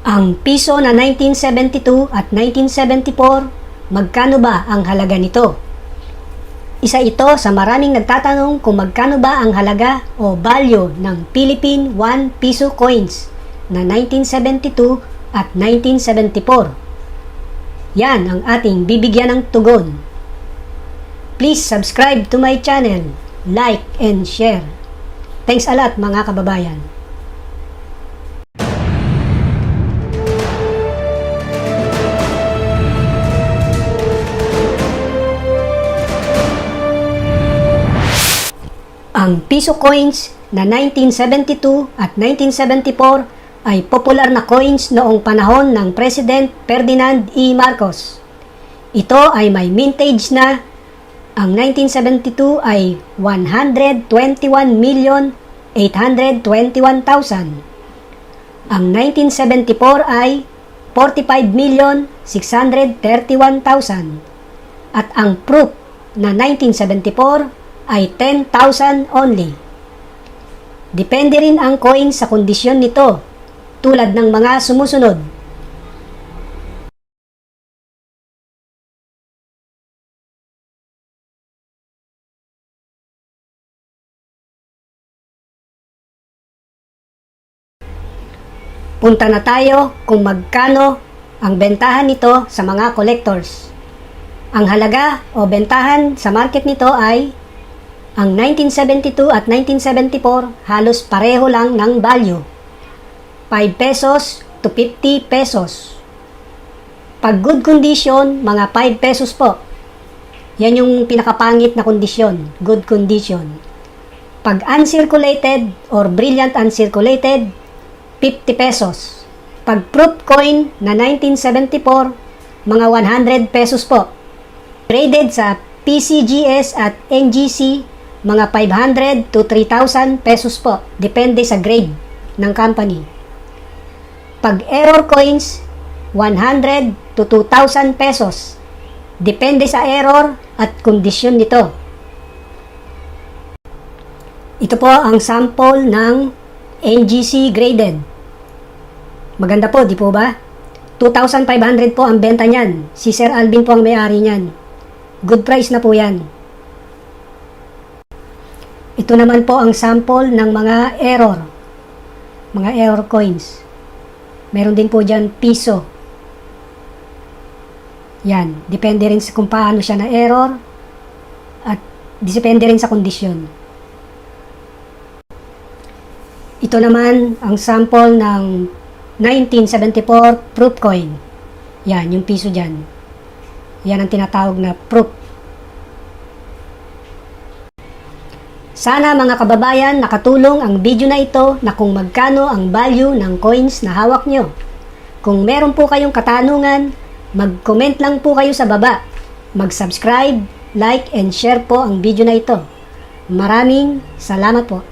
Ang piso na 1972 at 1974, magkano ba ang halaga nito? Isa ito sa maraming nagtatanong kung magkano ba ang halaga o value ng Philippine 1 peso coins na 1972 at 1974. Yan ang ating bibigyan ng tugon. Please subscribe to my channel, like and share. Thanks a lot mga kababayan. Ang piso coins na 1972 at 1974 ay popular na coins noong panahon ng President Ferdinand E. Marcos. Ito ay may mintage na. Ang 1972 ay 121,821,000. Ang 1974 ay 45,631,000. At ang proof na 1974 ay 10,000 only. Depende rin ang coin sa kondisyon nito, tulad ng mga sumusunod. Punta na tayo kung magkano ang bentahan nito sa mga collectors. Ang halaga o bentahan sa market nito ay ang 1972 at 1974 halos pareho lang ng value. 5 pesos to 50 pesos. Pag good condition, mga 5 pesos po. Yan yung pinakapangit na kondisyon, good condition. Pag uncirculated or brilliant uncirculated, 50 pesos. Pag proof coin na 1974, mga 100 pesos po. Traded sa PCGS at NGC, mga 500 to 3,000 pesos po. Depende sa grade ng company. Pag error coins, 100 to 2,000 pesos. Depende sa error at kondisyon nito. Ito po ang sample ng NGC graded. Maganda po, di po ba? 2,500 po ang benta niyan. Si Sir Alvin po ang may-ari niyan. Good price na po yan. Ito naman po ang sample ng mga error. Mga error coins. Meron din po dyan piso. Yan. Depende rin sa kung paano siya na error. At depende rin sa kondisyon. Ito naman ang sample ng 1974 proof coin. Yan, yung piso dyan. Yan ang tinatawag na proof. Sana mga kababayan nakatulong ang video na ito na kung magkano ang value ng coins na hawak nyo. Kung meron po kayong katanungan, mag-comment lang po kayo sa baba. Mag-subscribe, like and share po ang video na ito. Maraming salamat po.